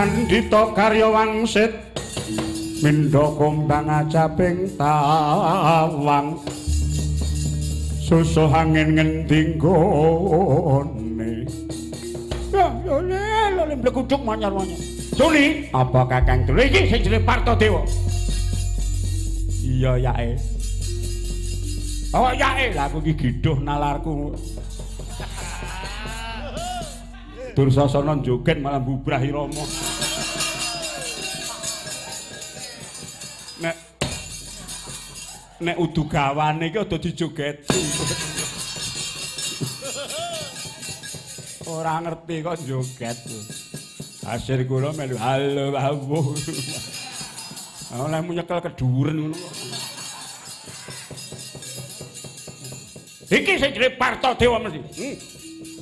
Pandhita karya wangsit mindha kumbang acaping tawang susuh angin ngendi nggone ya lho blekuduk manyar-manyar Suni apa Kakang Dulu iki sing jenenge Partadewa iya yae oh yae lah aku iki gidhuh nalarku Dursasana joget malah bubrahi Rama nek udu gawane iki aja dijogeti. Ora ngerti kok joget. Hasil kula melu halo babu. Olehmu nyekel keduren ngono kok. Iki sing jenenge Partadewa mesti.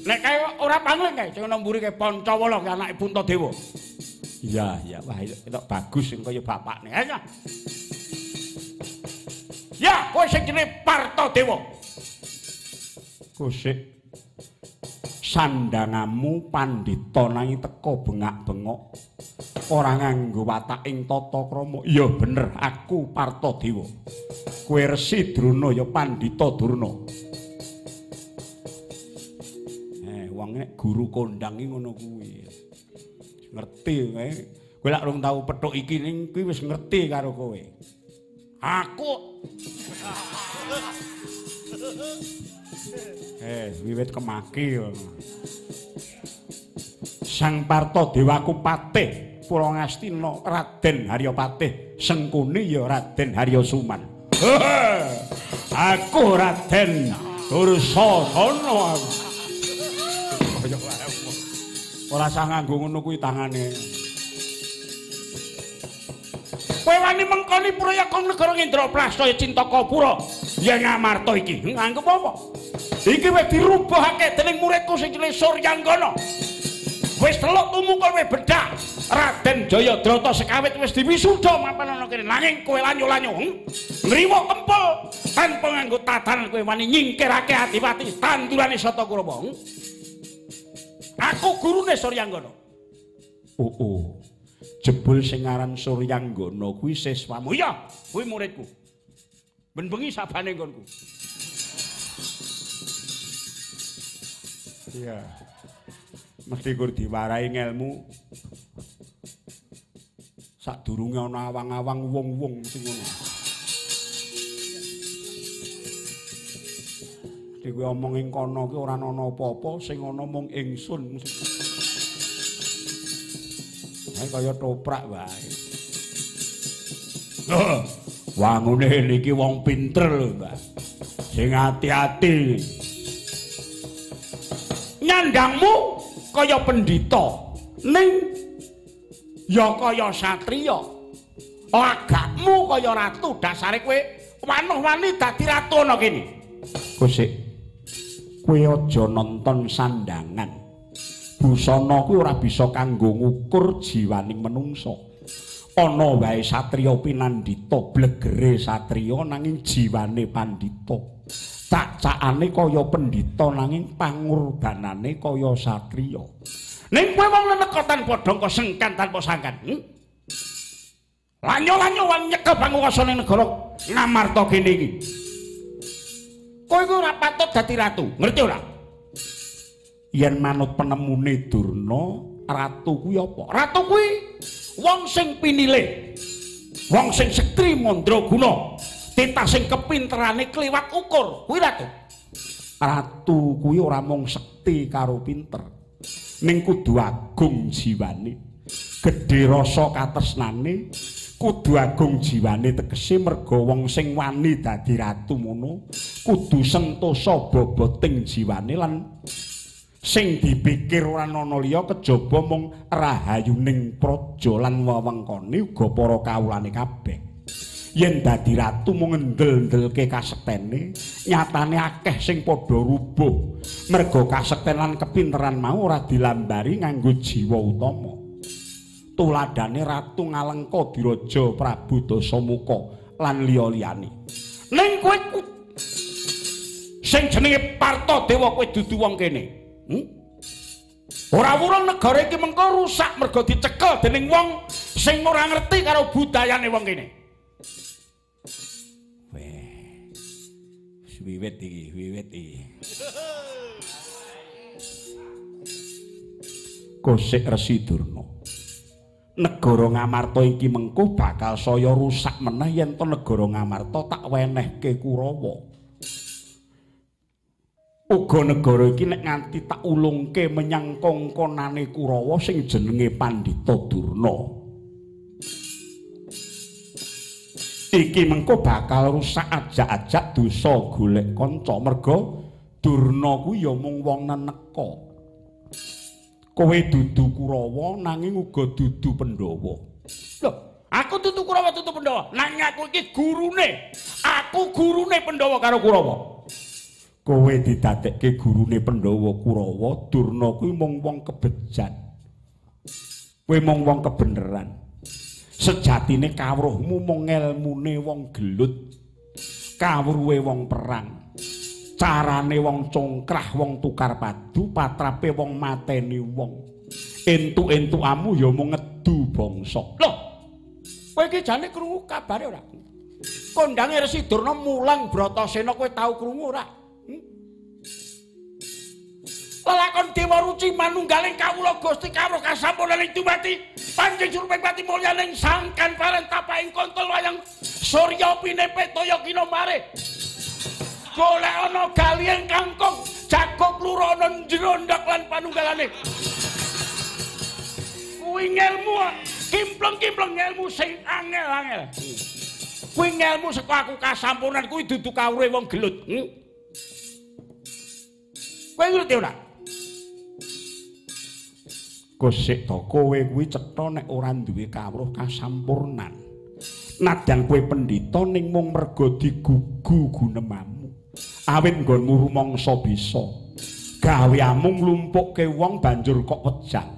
Nek kae ora pangling kae sing ana mburi kae Pancawala kae anake Puntadewa. Iya, wah ketok bagus sing kaya bapakne. Ayo. Ya, kowe sing jenenge Partadewa. Kusik sandangamu pandhita nanging teka bengak-bengok. Ora nganggo watak ing tata krama. Iya bener, aku Partadewa. Kowe Resi Drona ya Pandhita Durna. Wong nek guru kondang iki ngono kuwi. Ngerti kowe. Kowe lak urung tau pethuk iki ning kuwi wis ngerti karo kowe. Aku wiwit kemaki Sang Partadewaku patih Purangastina Raden Haryapatih Sengkuni ya Raden Haryasuman. Aku Raden Dursasana. Ora sah nganggo ngono kuwi tangane. Kowe wani mengkoni proyek negara Indraprastha Cintakapura yen Ngamarta iki nganggep apa? Iki wis dirubahake dening muridku sing jenenge Suryanggana. Wis teluk tumungkul wis bedak. Raden Jayadrata sekawit wis diwisuda mapan ana kene. Nanging kowe lanyu-lanyu nriwa kempul tanpa nganggo tatanan kowe wani nyingkirake Adipati tandurane Satakurama. Aku gurune Suryanggana. Oh. Jebul sing aran Suryanggana kuwi siswamu. Ya, kuwi muridku. Ben bengi sabane nggonku. Iya. Mesti kur diwarai ngelmu. Sadurunge ana awang-awang wong-wong sing ngono. Dhewe kowe omong ing kono ki ora ana apa-apa, sing ana mung ingsun. Kaya toprak wae. Wangune niki wong pinter lho, Mbak. Sing ati-ati. Nyandangmu kaya pendhita, ning ya kaya satriya. Agakmu kaya ratu, dasare kowe wanuh-wani dadi ratu ana kene. Kusik. Kowe aja nonton sandangan. Busana kuwi ora bisa kanggo ngukur jiwaning manungsa. Ana wae satriya pinandhita, blegere satriya nanging jiwane pandhita. Cacakane kaya pendhita nanging pangurbanane kaya satriya. Ning kowe wong lenekotan padha kok sengkan tanpa sangkan. Lanyo-lanyo wan nyekel panguwasane negara Ngamarta kene iki. Kowe iku ora patut dadi ratu, ngerti ora? Yen manut penemune Durna, ratu kuwi apa? Ratu kuwi wong sing pinilih. Wong sing sekti mandraguna, titah sing kepinterane kliwat ukur, kuwi ratu. Ratu kuwi ora mung sekti karo pinter, ning kudu agung jiwane. Gedhe rasa katresnane, kudu agung jiwane tegese merga wong sing wani dadi ratu ngono, kudu sentosa boboting jiwane lan sing dipikir ora ana liya kejaba mung rahayuning praja lan wewengkone uga para kawulane kabeh. Yen dadi ratu mung ngendel-ndelke kasektene, nyatane akeh sing padha rubuh. Merga kasekten lan kepinteran mau ora dilambari nganggo jiwa utama. Tuladane Ratu Ngalengka Diraja Prabu Dasamuka lan liya-liyane. Ning kowe sing jenenge Partadewa kowe dudu wong kene. Ora wurung negara iki mengko rusak mergo dicekel dening wong sing ora ngerti karo budayane wong kene. Weh. Wiwit iki. Kosek Resi Durna. Negara Ngamarta iki mengko bakal saya rusak meneh yen to negara Ngamarta tak wenehke Kurawa. Uga negara iki nek nganti tak ulungke menyang kongkonane Kurawa sing jenenge Pandhita Durna. Iki mengko bakal rusak ajak-ajak dosa golek kanca merga Durna kuwi ya mung wong neneka. Kowe dudu Kurawa nanging uga dudu Pandhawa. Lho, aku dudu Kurawa dudu Pandhawa, nanging aku iki gurune. Aku gurune Pandhawa karo Kurawa. Kowe didadekke gurune Pandhawa Kurawa, Durna kuwi mung wong kebejat. Kowe mung wong kebeneran. Sejatine kawruhmu mung ngelmune wong gelut. Kawruhe wong perang. Carane wong congkrah, wong tukar padu, patrape wong mateni wong. Entuk-entukamu ya mung ngedu bangsa. Loh. Kowe iki jane krungu kabare ora? Kondange Resi Durna mulang Bratasena kowe tau krungu ora? Lelakon Dewa Ruci manunggaling kawula Gusti kawruh kasampunaning dumati Panjing Suruping Pati mulyaning sangkan parentapaing kontol wayang Surya pinepet toya kinomare golek ana galiyeng kangkung jago klurono njrondak lan panunggalane kuwi ngelmu kimpleng-kimpleng ngelmu sing angel-angel kuwi ngelmu saka aku kasampunan kuwi dudu kawruhe wong gelut kowe ngerti ora? Gosik to kowe kuwi cetha nek ora duwe kawruh kasampurnan. Nadyan kowe pendhita ning mung merga digugu gunemamu. Awit nggonmu rumangsa bisa. Gawe amung nglumpukke wong banjur kok wejang.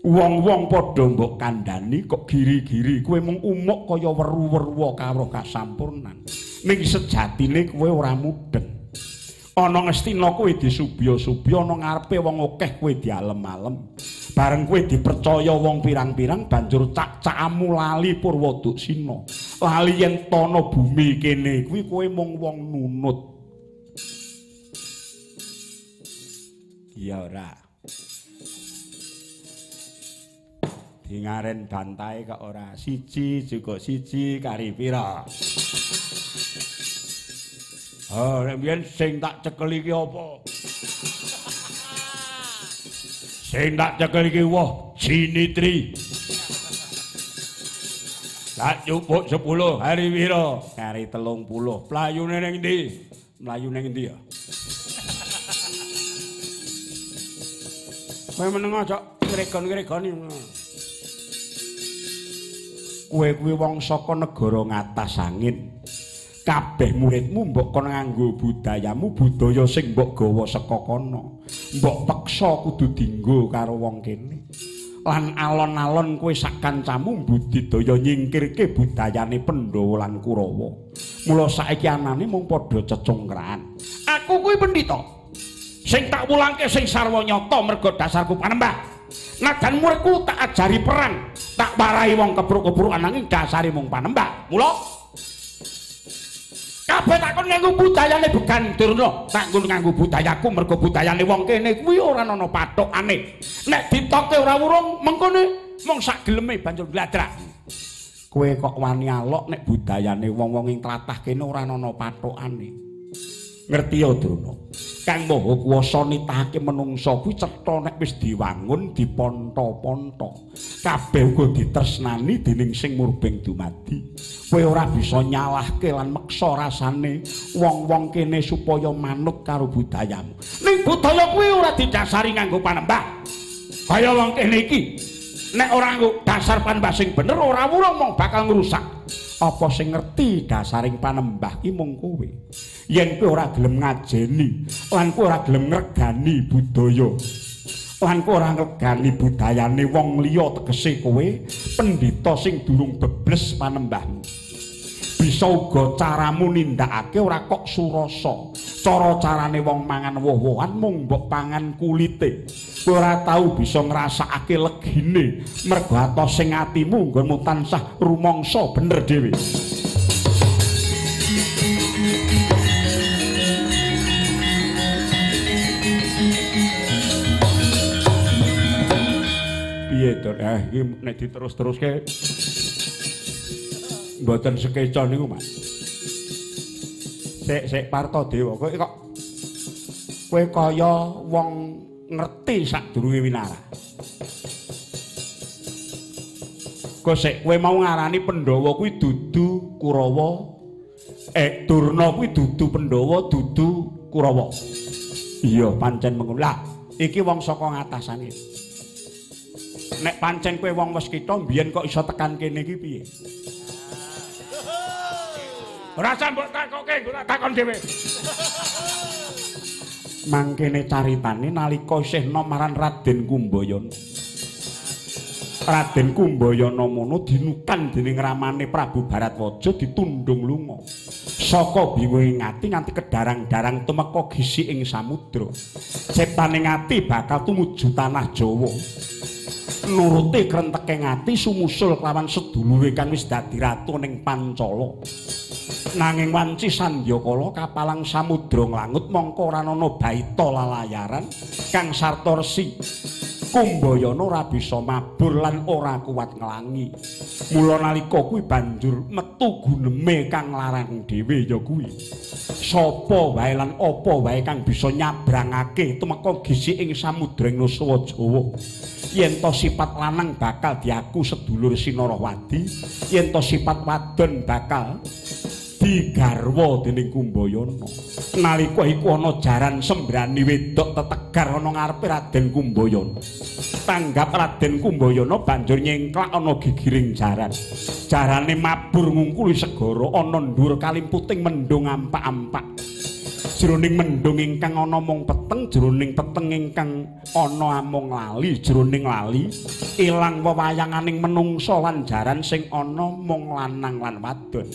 Wong-wong padha mbok kandhani kok giri-giri kowe mung umuk kaya weru-weruwa kawruh kasampurnan. Ning sejatine kowe ora mudeng. Ana ngestina kowe disubya-subya ana ngarepe wong akeh kowe dialem-alem. Bareng kowe dipercaya wong pirang-pirang banjur cak-cakamu lali Purwoduksina. Lali yen tana bumi kene kuwi kowe mung wong nunut. Iya ora. Dingaren bantahe kok ora siji juga siji kari pira. Oh, mbiyen sing tak cekel iki apa? Sing tak cekel iki wah, Jinitri. Tak nyupuk 10 hari pira? Kari 30. Playune ning ndi? Mlayu ning ndi ya? Kowe meneng aja ngregon-ngregoni. Kowe kuwi wong saka negara ngatas angin. Kabeh muridmu mbok kon nganggo budayamu, budaya sing mbok gawa saka kono. Mbok peksa kudu dienggo karo wong kene. Lan alon-alon kowe sak kancamu budidaya nyingkirke budayane Pandhawa lan Kurawa. Mula saiki anane mung padha cecongkrahan. Aku kuwi pendhita sing tak wulangke sing sarwa nyata merga dasarku panembah. Nadan muridku tak ajari perang, tak warai wong kepruk-kepruk ananging dasare mung panembah. Mula kabeh takon nganggo budayane Began Durna, tak nganggo budayaku mergo budayane wong kene kuwi ora ana pathokane. Nek ditoke ora wurung mengkone mung sak geleme banjur gladrak. Kowe kok wani alok nek budayane wong-wong ing tlatah kene ora ana pathokane. Ngerti ya Durna? Kang Maha Kuwasa nitahake menungsa kuwi cetha nek wis diwangun diponto-ponto. Kabeh uga ditresnani dening sing murbeng dumadi. Kowe ora bisa nyalahke lan meksa rasane wong-wong kene supaya manut karo budayamu. Ning budaya kuwi ora didasari nganggo panembah. Kaya wong kene iki nek ora nganggo dasar panembah sing bener ora wurung mung bakal ngrusak. Apa sing ngerti dasaring panembah ki mung kowe. Yen kowe ora gelem ngajeni lan kowe ora gelem ngregani budaya lan kowe ora ngregani budayane wong liya tegese kowe pendhita sing durung bebles panembahmu. Bisa uga caramu nindakake ora kok surasa cara-carane wong mangan woh-wohan mung mbok pangan kulite. Kowe ora tau bisa ngrasakake legine mergo atos sing atimu nggonmu tansah rumangsa bener dhewe. Piye to? Iki nek diterus-teruske mboten sekeca niku, Mas. Sik Partadewa, kowe kaya wong ngerti sadurunge winara. Kowe mau ngarani Pandhawa kuwi dudu Kurawa. Durna kuwi dudu Pandhawa, dudu Kurawa. Iya, pancen mengono. Lah, iki wong saka ngatasane. Nek pancen kowe wong wis kita mbiyen kok iso tekan kene iki piye? Ora sambok takoke, ora takon dhewe. Mangkene caritane nalika isih nom marang Raden Kumbayana. Raden Kumbayana mono dinukan dening ramane Prabu Baratwaja ditundung lunga. Saka bingunge ngati nganti kedarang-darang tumeka gisi ing samudra. Ciptane ngati bakal tumuju tanah Jawa. Nuruti krenteke ngati sumusul kelawan sedulure kang wis dadi ratu ning Pancala. Nanging wanci Sandyakala kapalang samudra nglangut mongko ora ana baita lalayaran kang sarta resi. Kumbayana ora bisa mabur lan ora kuat nglangi. Mula nalika kuwi banjur metu guneme kang larang dhewe ya kuwi. Sapa wae lan apa wae kang bisa nyabrangake tumeka gisi ing samudra Nusawa Jawa. Yen to sifat lanang bakal diaku sedulur Sinarawati, yen to sifat wadon bakal digarwa dening Kumbayana. Nalika iku ana jaran sembrani wedok tetegar ana ngarepe Raden Kumbayana. Tanggap Raden Kumbayana banjur nyengklak ana gigiring jaran. Jarane mabur ngungkuli segara ana ndur kalimputing mendung ampak-ampak. Jroning mendung ingkang ana mung peteng, jroning peteng ingkang ana amung lali, jroning lali ilang wewayanganing menungsa lan jaran sing ana mung lanang lan wadon.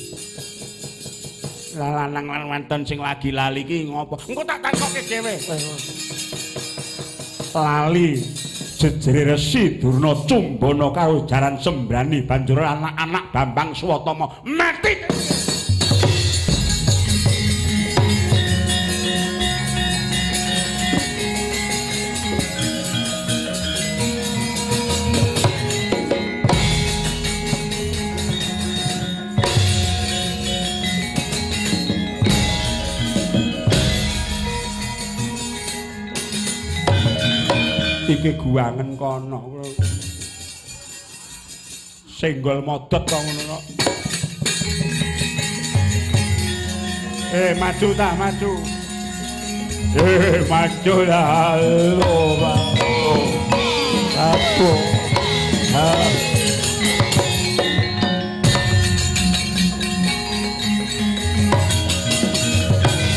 Lanang lan wadon sing lagi lali iki ngopo? Engko tak takoke dhewe. Lali jejere Resi Durna Cumbana karo jaran sembrani banjur anak-anak Bambang Swatama mati. Iki guangen kono. Senggol modot kok ngono kok. Maju ta, maju. Maju ta. Halo, Pak. Aku.